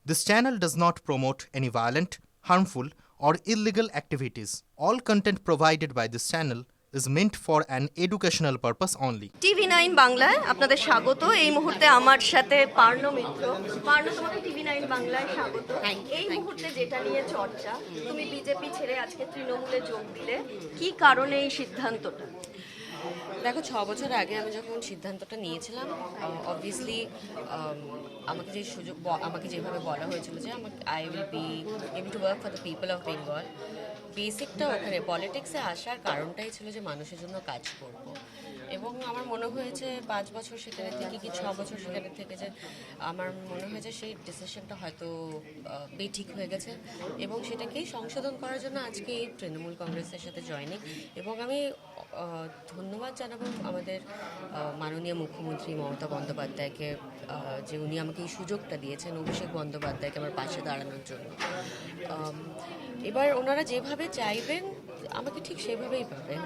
This channel does not promote any violent, harmful, or illegal activities. All content provided by this channel is meant for an educational purpose only. TV9 বাংলায় আপনাদের স্বাগত। এই মুহূর্তে আমার সাথে পার্ণ মিত্র। পার্ণ, তোমাকে TV9 বাংলায় স্বাগত। এই মুহূর্তে যেটা নিয়ে চর্চা, তুমি বিজেপি ছেড়ে আজকে তৃণমূলে যোগ দিলে, কি কারণে এই সিদ্ধান্তটা? দেখো, 6 বছর আগে আমি যখন সিদ্ধান্তটা নিয়েছিলাম, অবভিয়াসলি আমাকে যে সুযোগ, আমাকে যেভাবে বলা হয়েছিল যে I will be able to work for the people of Bengal, বেসিকটা ওখানে পলিটিক্সে আসার কারণটাই ছিল যে মানুষের জন্য কাজ করব। এবং আমার মনে হয়েছে 5 বছর সেখানে থেকে কি 6 বছর সেখানে থেকে যে আমার মনে হয়েছে সেই ডিসিশনটা হয়তো বেঠিক হয়ে গেছে, এবং সেটাকেই সংশোধন করার জন্য আজকে এই তৃণমূল কংগ্রেসের সাথে জয়েনিং। এবং আমি ধন্যবাদ জানাবো আমাদের মাননীয় মুখ্যমন্ত্রী মমতা বন্দ্যোপাধ্যায়কে, যে উনি আমাকে এই সুযোগটা দিয়েছেন, অভিষেক বন্দ্যোপাধ্যায়কে আমার পাশে দাঁড়ানোর জন্য। এবার ওনারা যেভাবে চাইবেন আমাকে ঠিক সেভাবেই পাবেন।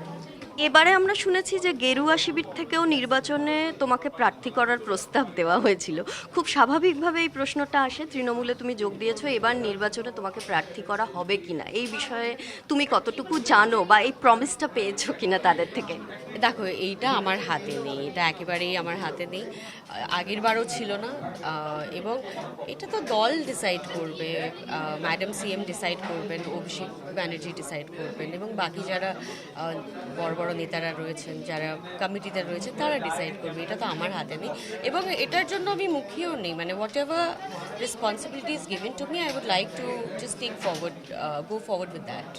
এবারে আমরা শুনেছি যে গেরুয়া শিবির থেকেও নির্বাচনে তোমাকে প্রার্থী করার প্রস্তাব দেওয়া হয়েছিল। খুব স্বাভাবিকভাবে এই প্রশ্নটা আসে, তৃণমূলে তুমি যোগ দিয়েছো, এবার নির্বাচনে তোমাকে প্রার্থী করা হবে কিনা, এই বিষয়ে তুমি কতটুকু জানো বা এই প্রমিসটা পেয়েছো কিনা তাদের থেকে? দেখো, এইটা আমার হাতে নেই, এটা একেবারেই আমার হাতে নেই, আগের বারও ছিল না। এবং এটা তো দল ডিসাইড করবে, ম্যাডাম সিএম ডিসাইড করবেন, অভিষেক ব্যানার্জি ডিসাইড করবেন, এবং বাকি যারা বড় বড় নেতারা রয়েছেন, যারা কমিটিতে রয়েছেন, তারা ডিসাইড করবে। এটা তো আমার হাতে নেই, এবং এটার জন্য আমি মুখিও নেই। মানে whatever responsibility is given to me, I would like to just take forward, go forward with that.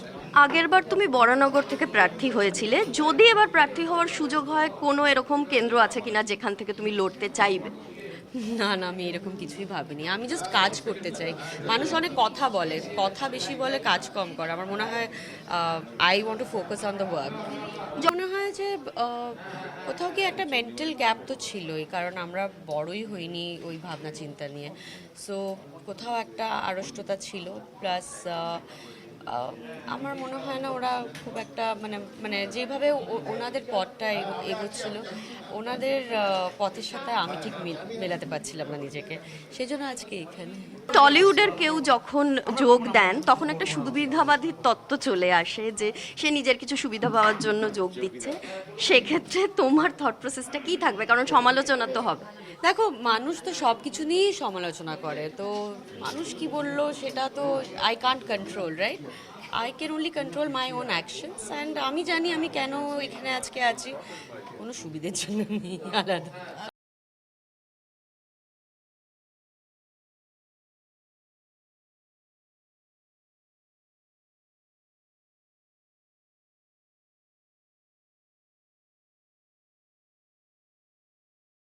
আগেরবার তুমি বরানগর থেকে প্রার্থী হয়েছিলে, যদি এবার প্রার্থী হওয়ার সুযোগ হয়, কোনো এরকম কেন্দ্র আছে কিনা যেখান থেকে তুমি লড়তে চাইবে? না না, আমি এরকম কিছুই ভাবিনি। আমি জাস্ট কাজ করতে চাই। মানুষ অনেক কথা বলে, কথা বেশি বলে, কাজ কম করে। আমার মনে হয় I want to focus on the work. মনে হয় যে কোথাও গিয়ে একটা মেন্টাল গ্যাপ তো ছিলই, কারণ আমরা বড়ই হইনি ওই ভাবনা চিন্তা নিয়ে। সো কোথাও একটা আড়ষ্টতা ছিল, প্লাস আমার মনে হয় না ওরা খুব একটা মানে যেভাবে ওনাদের পথটা এগোচ্ছিল, ওনাদের পথের সাথে আমি ঠিক মেলাতে পারছিলাম না নিজেকে, সেই জন্য আজকে এখানে। টলিউডের কেউ যখন যোগ দেন, তখন একটা সুবিধাবাদী তত্ত্ব চলে আসে যে সে নিজের কিছু সুবিধা পাওয়ার জন্য যোগ দিচ্ছে। সেক্ষেত্রে তোমার থট প্রসেসটা কি থাকবে? কারণ সমালোচনা তো হবে। দেখো, মানুষ তো সব কিছু নিয়েই সমালোচনা করে, তো মানুষ কি বললো সেটা তো I can't control, right? I can only control my own actions, and আমি জানি আমি কেন এখানে আজকে আছি, কোনো সুবিধের জন্য নেই আলাদা।